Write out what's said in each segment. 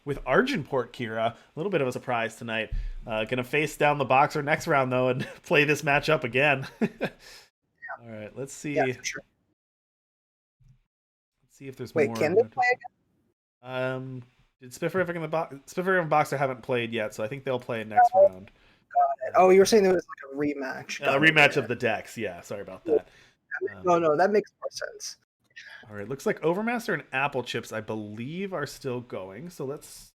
with Argenport Kira. A little bit of a surprise tonight. Gonna face down the Boxer next round though and play this matchup again. All right, let's Yeah, see. for sure. Let's see if there's Wait, more can they play matchups. again? Did Spiffer and the Spiffer and Boxer haven't played yet, so I think they'll play next round. Oh, you were saying there was like a rematch. A Got it. rematch Yeah. of the decks. Yeah, sorry about that. No, no, that makes more sense. All right, looks like Overmaster and Applechips, I believe, are still going. So let's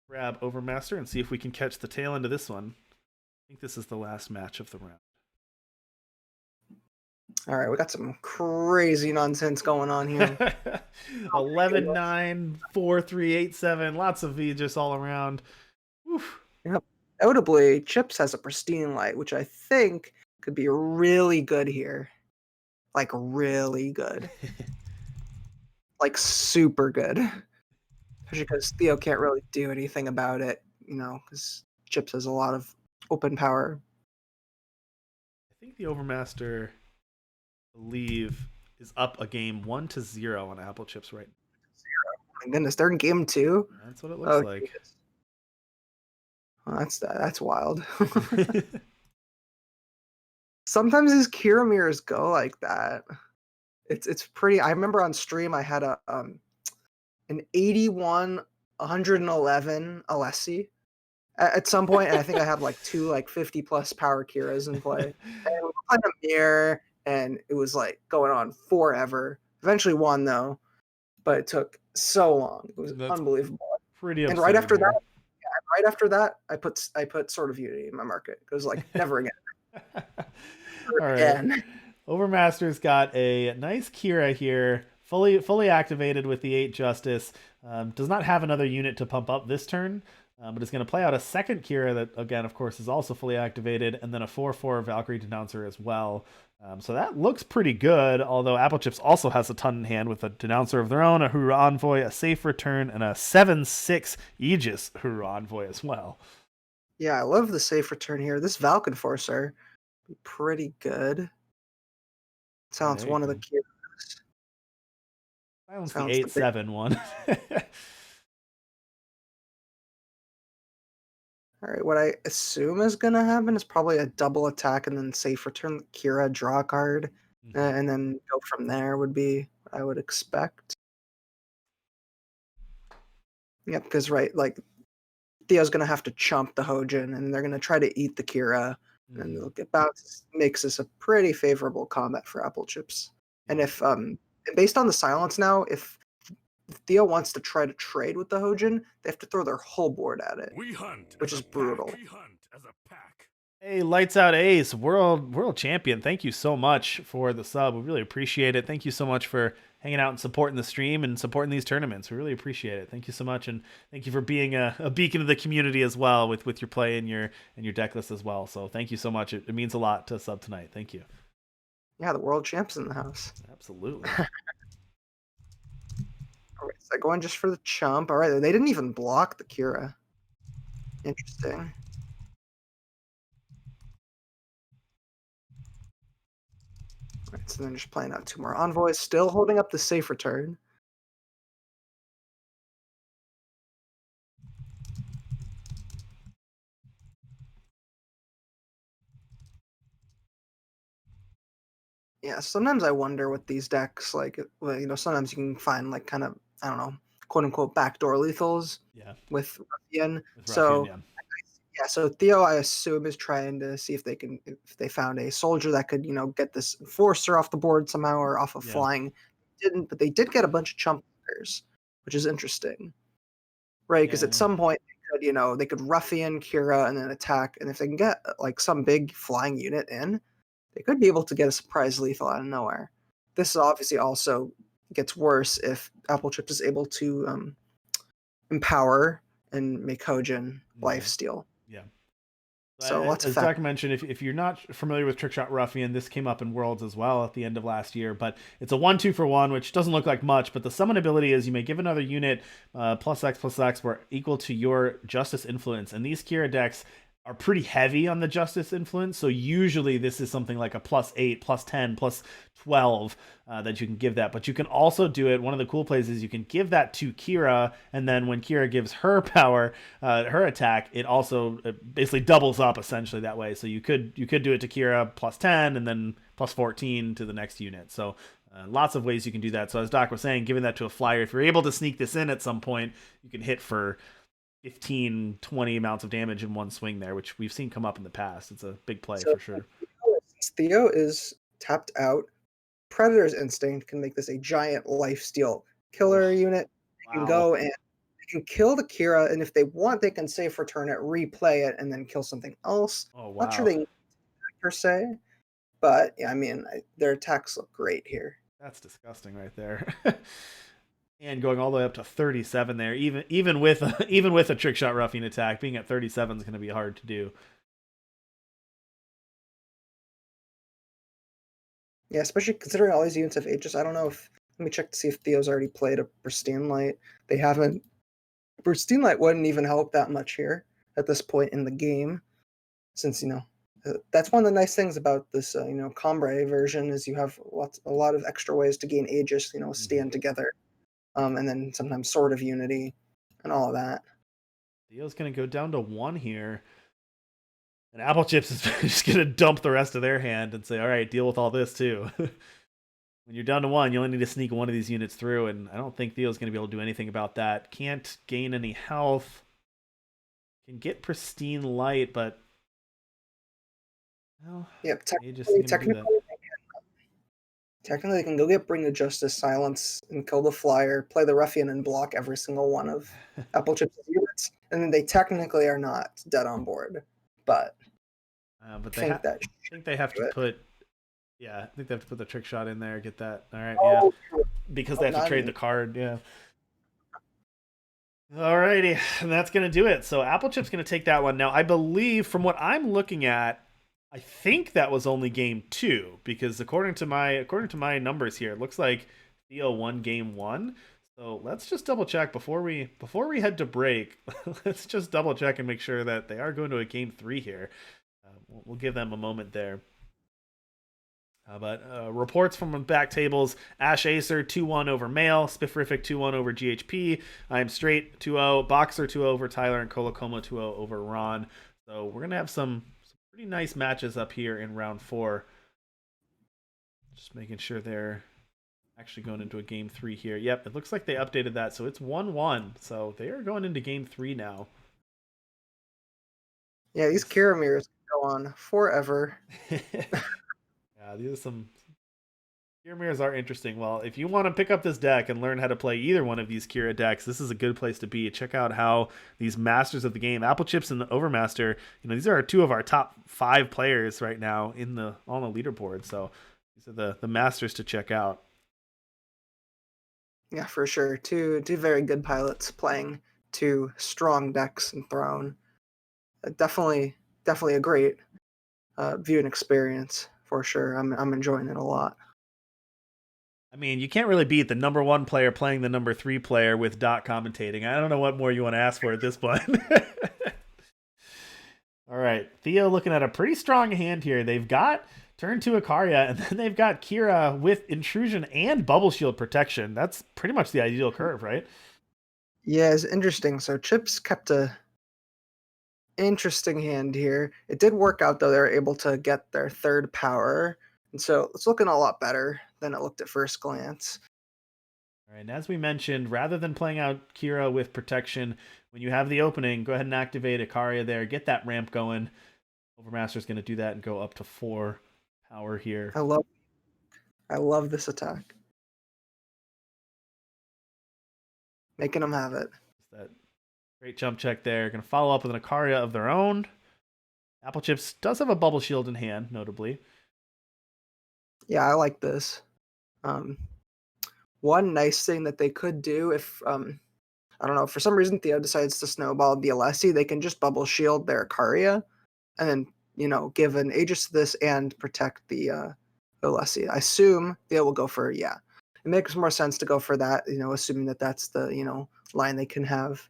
grab Overmaster and see if we can catch the tail end of this one. I think this is the last match of the round. All right, we got some crazy nonsense going on here. 11, 9, 4, 3, 8, 7. Lots of V just all around. Oof. Yep. Notably, Chips has a pristine light, which I think could be really good here. Like really good. Like super good. Especially because Theo can't really do anything about it, because Chips has a lot of open power. I think the Overmaster, I believe, is up a game 1-0 on Applechips right now. My goodness, they're in game 2. That's what it looks Oh, like. well, that's wild. Sometimes these Kira mirrors go like that. It's pretty. I remember on stream I had an 81 111 Alessi at some point, and I think I had like two like 50 plus power Kiras in play. And we were playing a mirror, and it was like going on forever. Eventually won though, but it took so long. It was That's unbelievable. pretty And absurd here. right after that, I put Sword of Unity in my market. It was like never again. All Never right. again. Overmaster's got a nice Kira here, fully activated with the 8 Justice. Does not have another unit to pump up this turn, but is going to play out a second Kira that, again, of course, is also fully activated, and then a 4/4 Valkyrie Denouncer as well. So that looks pretty good, although Applechips also has a ton in hand with a Denouncer of their own, a Huru Envoy, a Safe Return, and a 7/6 Aegis Huru Envoy as well. Yeah, I love the safe return here. This Valk Enforcer be pretty good. Sounds There you one of the go. Kiras. Silence the Sounds the big. 8/7 one. All right, what I assume is gonna happen is probably a double attack and then safe return the Kira, draw a card, and then go from there would be what I would expect. Yeah, because right, like Theo's gonna have to chump the Hojin, and they're gonna try to eat the Kira, and they'll get bounced. Makes this a pretty favorable combat for Applechips. And if based on the silence now, if Theo wants to try to trade with the Hojin, they have to throw their whole board at it, which is brutal. We hunt as a pack. Hey, Lights Out Ace, world champion. Thank you so much for the sub. We really appreciate it. Thank you so much for hanging out and supporting the stream and supporting these tournaments. We really appreciate it. Thank you so much, and thank you for being a beacon of the community as well with your play and your deck list as well. So thank you so much. It means a lot to sub tonight. Thank you. Yeah, the world champ's in the house. Absolutely. All right, so going just for the chump. All right, they didn't even block the Kira. Interesting. All right, so then just playing out 2 more envoys, still holding up the safe return. Yeah, sometimes I wonder with these decks, like, well, sometimes you can find like kind of, I don't know, quote unquote backdoor lethals. Yeah. With Ruffian. With So Ruffian, yeah, so Theo, I assume, is trying to see if they found a soldier that could, get this enforcer off the board somehow or off of flying. Didn't, but they did get a bunch of chump players, which is interesting, right? Because at some point they could Ruffian Kira and then attack, and if they can get like some big flying unit in, they could be able to get a surprise lethal out of nowhere. This obviously also gets worse if Applechips is able to empower and make Hojin lifesteal. Yeah. So lots of as Doc mentioned, if you're not familiar with Trickshot Ruffian, this came up in Worlds as well at the end of last year. But it's a 1/2 for 1, which doesn't look like much. But the summon ability is you may give another unit +X+X where equal to your Justice influence. And these Kira decks are pretty heavy on the justice influence. So usually this is something like a +8, +10, +12 that you can give that. But you can also do it. One of the cool plays is you can give that to Kira, and then when Kira gives her power, her attack, it basically doubles up essentially that way. So you could do it to Kira +10 and then +14 to the next unit. So lots of ways you can do that. So as Doc was saying, giving that to a flyer, if you're able to sneak this in at some point, you can hit for 15, 20 amounts of damage in one swing there, which we've seen come up in the past. It's a big play for sure. Since Theo is tapped out, Predator's Instinct can make this a giant lifesteal killer unit. They can go and they can kill the Kira, and if they want, they can save for turn it, replay it, and then kill something else. Oh, wow. Not sure they need that per se, but yeah, I mean, their attacks look great here. That's disgusting right there. And going all the way up to 37 there, even with a trick shot ruffian attack, being at 37 is going to be hard to do. Yeah, especially considering all these units have ages. I don't know if, let me check to see if Theo's already played a Pristine Light. They haven't. Pristine Light wouldn't even help that much here at this point in the game, since that's one of the nice things about this Cambrai version is you have a lot of extra ways to gain Aegis, stand together. And then sometimes Sword of Unity and all of that. Theo's going to go down to 1 here. And Applechips is just going to dump the rest of their hand and say, all right, deal with all this too. When you're down to 1, you only need to sneak one of these units through, and I don't think Theo's going to be able to do anything about that. Can't gain any health. Can get Pristine Light, but... Well, yep, technically they can go get Bring the Justice, Silence, and kill the Flyer, play the Ruffian, and block every single one of Applechips' units, and then they technically are not dead on board. But I think they have to put... Yeah, I think they have to put the trick shot in there, get that. All right, yeah. Because they have to trade the card, yeah. Alrighty, and that's going to do it. So Applechips going to take that one. Now, I believe, from what I'm looking at, I think that was only game 2, because according to my numbers here, it looks like Theo won game 1. So let's just double check before we head to break. Let's just double check and make sure that they are going to a game 3 here. We'll give them a moment there. But reports from back tables: Ash Acer 2-1 over Mail, Spifferific 2-1 over GHP, I Am Straight 2-0, Boxer 2-0 over Tyler, and Colacoma 2-0 over Ron. So we're gonna have some pretty nice matches up here in round 4. Just making sure they're actually going into a game 3 here. Yep, it looks like they updated that, so it's 1-1. So they are going into game 3 now. Yeah, these Kira mirrors can go on forever. Yeah, these are some... Kira mirrors are interesting. Well, if you want to pick up this deck and learn how to play either one of these Kira decks, this is a good place to be. Check out how these masters of the game, Applechips and the Overmaster, these are 2 of our top 5 players right now on the leaderboard. So these are the masters to check out. Yeah, for sure. Two very good pilots playing 2 strong decks in Throne. Definitely a great viewing experience for sure. I'm enjoying it a lot. I mean, you can't really beat the number 1 player playing the number 3 player with Doc commentating. I don't know what more you want to ask for at this point. All right, Theo looking at a pretty strong hand here. They've got turn 2 Ikaria, and then they've got Kira with Intrusion and Bubble Shield protection. That's pretty much the ideal curve, right? Yeah, it's interesting. So Chips kept a interesting hand here. It did work out, though. They were able to get their 3rd power, and so it's looking a lot better than it looked at first glance. All right, and as we mentioned, rather than playing out Kira with protection, when you have the opening, go ahead and activate Ikaria there, get that ramp going. Overmaster's going to do that and go up to 4 power here. I love this attack. Making them have it. That great jump check there. Going to follow up with an Ikaria of their own. Applechips does have a Bubble Shield in hand, notably. Yeah, I like this. One nice thing that they could do if, I don't know, for some reason Theo decides to snowball the Alessi, they can just Bubble Shield their Ikaria and then, give an Aegis to this and protect the Alessi. I assume Theo will go for, yeah. It makes more sense to go for that, assuming that that's the, line they can have.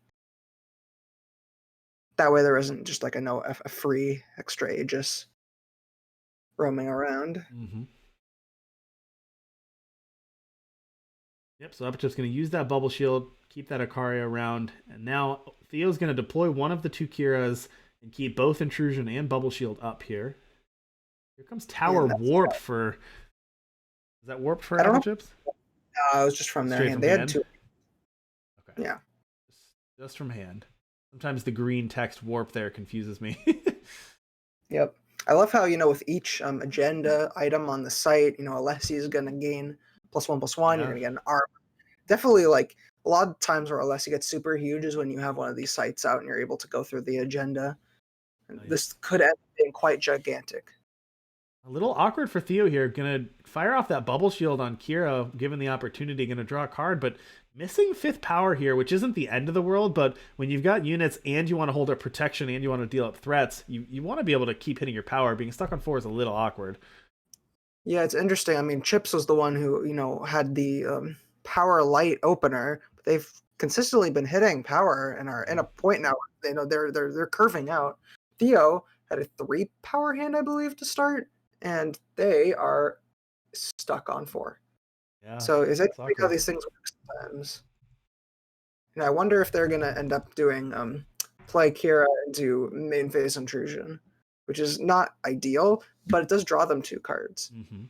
That way there isn't just like a free extra Aegis roaming around. Mm-hmm. Yep, so Applechips going to use that bubble shield, keep that Akaria around, and now Theo's going to deploy one of the two Kiras and keep both Intrusion and Bubble Shield up here. Here comes Yeah, Tower and that's Warp for... Is that Warp for I don't know. Applechips? It was just from their Straight hand. from They had hand? two. Okay. Yeah. Just from hand. Sometimes the green text Warp there confuses me. Yep. I love how, with each agenda item on the site, Alessi is going to gain +1/+1. You're Yeah. going to get an arm. Definitely, like, a lot of times where Alessi gets super huge is when you have one of these sites out and you're able to go through the agenda. And Nice. this could end up being quite gigantic. A little awkward for Theo here. Gonna fire off that bubble shield on Kira, given the opportunity. Gonna draw a card, but missing 5th power here, which isn't the end of the world. But when you've got units and you want to hold up protection and you want to deal up threats, you want to be able to keep hitting your power. Being stuck on 4 is a little awkward. Yeah, it's interesting. I mean, Chips was the one who, had the power light opener. But they've consistently been hitting power and are in a point now. They're curving out. Theo had a 3 power hand, I believe, to start, and they are stuck on 4. Yeah. So is that how awkward. these things work sometimes? And I wonder if they're gonna end up doing play Kira into main phase intrusion, which is not ideal, but it does draw them 2 cards. Mm-hmm.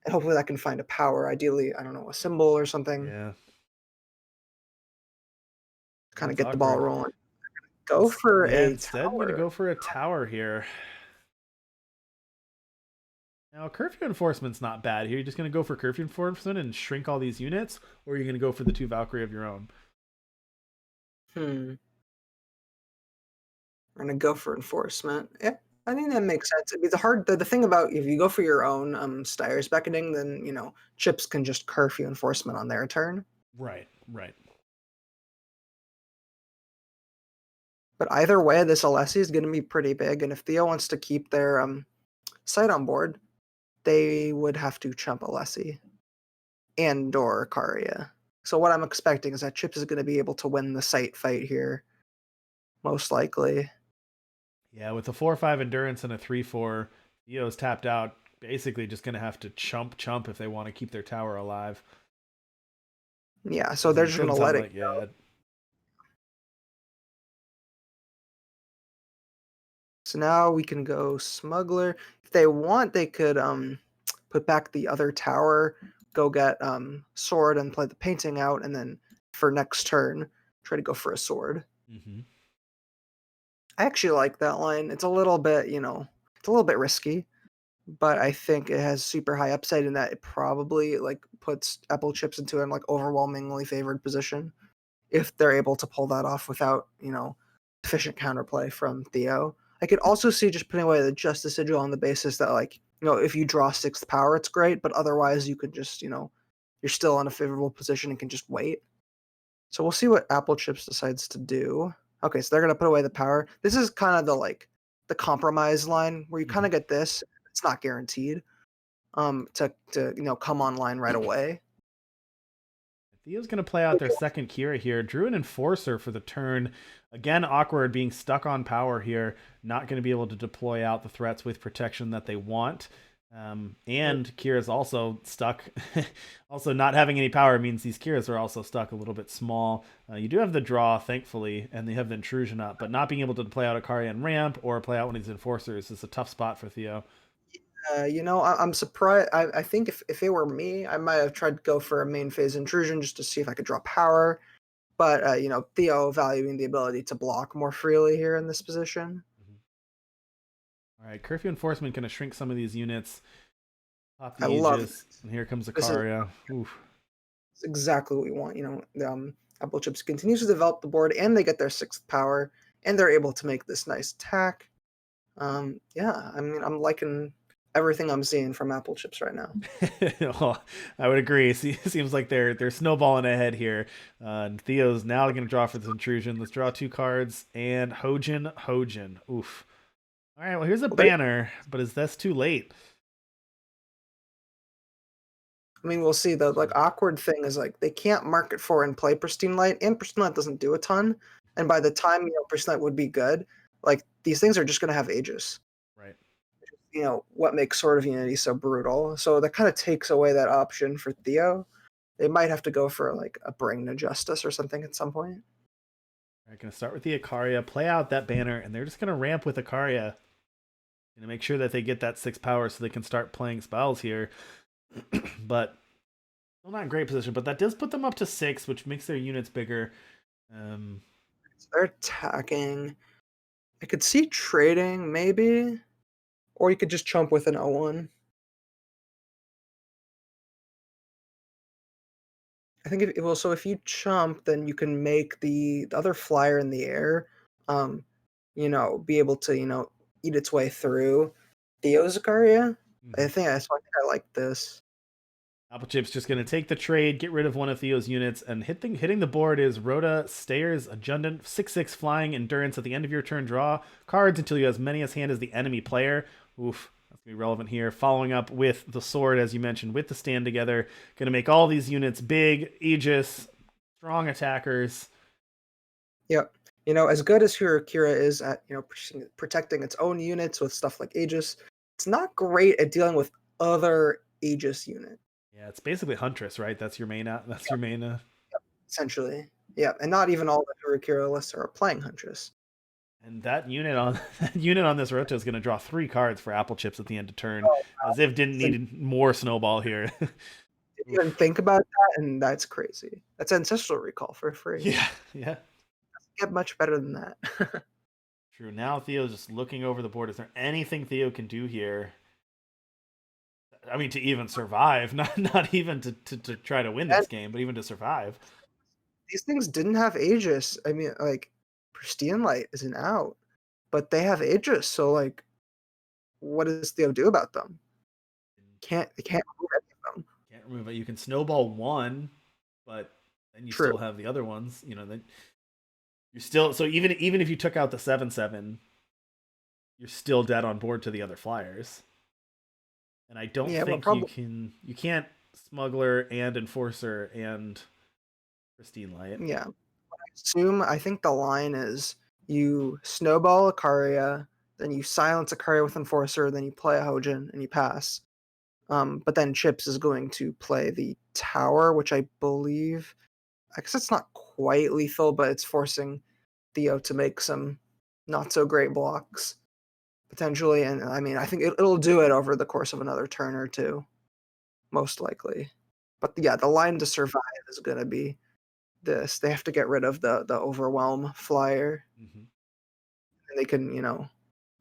And hopefully that can find a power, ideally, I don't know, a symbol or something, Yeah. to kind of That's get the ball awkward. rolling. Go for Yeah, a instead I'm gonna tower. go for a tower here. Now, curfew enforcement's not bad here. You're just going to go for curfew enforcement and shrink all these units, or you're going to go for the 2 Valkyrie of your own. I'm gonna go for enforcement. Yeah, I think that makes sense. It'd be the thing about if you go for your own Steyer's Beckoning, then Chips can just curfew enforcement on their turn. Right, right. But either way, this Alessi is going to be pretty big, and if Theo wants to keep their site on board, they would have to chump Alessi and/or Karia. So what I'm expecting is that Chips is going to be able to win the site fight here, most likely. Yeah, with a 4/5 endurance and a 3/4, Theo's tapped out. Basically, just going to have to chump if they want to keep their tower alive. Yeah, so they're just going to let it go. Yeah. So now we can go Smuggler. If they want, they could put back the other tower, go get Sword and play the painting out, and then for next turn, try to go for a Sword. Mm-hmm. I actually like that line. It's a little bit, it's a little bit risky, but I think it has super high upside in that it probably like puts Applechips into an like overwhelmingly favored position if they're able to pull that off without, efficient counterplay from Theo. I could also see just putting away the Justice Sigil on the basis that like, if you draw 6th power, it's great, but otherwise you could just, you're still in a favorable position and can just wait. So we'll see what Applechips decides to do. Okay, so they're gonna put away the power. This is kind of the compromise line where you kind of get this. It's not guaranteed to come online right away. Theo's going to play out their second Kira here. Drew an Enforcer for the turn. Again, awkward, being stuck on power here. Not going to be able to deploy out the threats with protection that they want. And Kira's also stuck. Also, not having any power means these Kiras are also stuck a little bit small. You do have the draw, thankfully, and they have the intrusion up, but not being able to play out a Karian ramp or play out one of these enforcers is a tough spot for Theo. I'm surprised. I think if it were me, I might have tried to go for a main phase intrusion just to see if I could draw power. But Theo valuing the ability to block more freely here in this position. All right, curfew enforcement going to shrink some of these units. Pop the I love Aegis, and here comes this. Akaria. Oof. It's exactly what we want. Applechips continues to develop the board, and they get their 6th power, and they're able to make this nice attack. Yeah, I mean, I'm liking everything I'm seeing from Applechips right now. Well, I would agree. Seems like they're snowballing ahead here. And Theo's now going to draw for this intrusion. Let's draw 2 cards. And Hojin. Oof. All right, well, here's a banner, but is this too late? I mean, we'll see. The awkward thing is like they can't mark it for and play Pristine Light, and Pristine Light doesn't do a ton. And by the time percent would be good, like these things are just going to have Aegis. Right. What makes Sword of Unity so brutal. So that kind of takes away that option for Theo. They might have to go for like a Bring to Justice or something at some point. All right, gonna start with the Ikaria, play out that banner, and they're just gonna ramp with Ikaria. Gonna make sure that they get that 6 power so they can start playing spells here. But still not in great position, but that does put them up to 6, which makes their units bigger. So they're attacking. I could see trading maybe, or you could just chump with an 0-1. I think if you chump, then you can make the other flyer in the air, be able to eat its way through Theo's Zakaria. Mm-hmm. I like this. Applechips just going to take the trade, get rid of one of Theo's units, and hitting the board is Rhoda, Stayers, Adjundant, 6/6 flying, endurance. At the end of your turn, draw cards until you have as many as hand as the enemy player. Oof, that's going to be relevant here. Following up with the sword, as you mentioned, with the stand together. Going to make all these units big, Aegis, strong attackers. Yep. As good as Hirakira is at, protecting its own units with stuff like Aegis, it's not great at dealing with other Aegis units. Yeah, it's basically Huntress, right? That's your main. That's your main. Yep. Essentially, yeah, and not even all the Hirakira lists are playing Huntress. And that unit on this Rota is going to draw 3 cards for Applechips at the end of turn, as if didn't need more snowball here. Didn't even think about that, and that's crazy. That's Ancestral Recall for free. Yeah. Doesn't get much better than that. True. Now Theo's just looking over the board. Is there anything Theo can do here? I mean, to even survive, not even to try to win this game, but even to survive. These things didn't have Aegis. I mean, like, Pristine Light isn't out, but they have Aegis. So, like, what does Theo do about them? They can't remove any of them. Can't remove it. You can snowball one, but then you still have the other ones. Then you're still even if you took out the 7/7, you're still dead on board to the other flyers. And I don't think you can't Smuggler and Enforcer and Pristine Light. Yeah. I think the line is you snowball Ikaria, then you silence Ikaria with Enforcer, then you play a Hojin and you pass. But then Chips is going to play the tower, which I believe, I guess it's not quite lethal, but it's forcing Theo to make some not so great blocks potentially. And I mean, I think it'll do it over the course of another turn or two, most likely. But yeah, the line to survive is going to be this. They have to get rid of the Overwhelm flyer. Mm-hmm. And they can,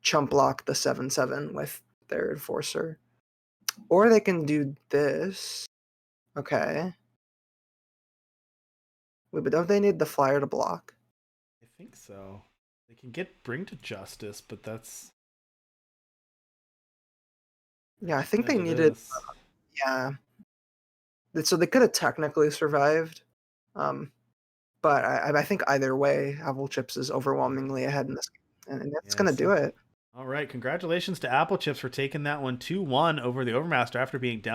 chump block the 7/7 with their Enforcer. Or they can do this. Okay. Wait, but don't they need the flyer to block? I think so. They can get Bring to Justice, but that's... Yeah, I think they needed... yeah. So they could have technically survived. But I think either way, Applechips is overwhelmingly ahead in this game. And that's going to do it. All right. Congratulations to Applechips for taking that one 2-1 over the Overmaster after being down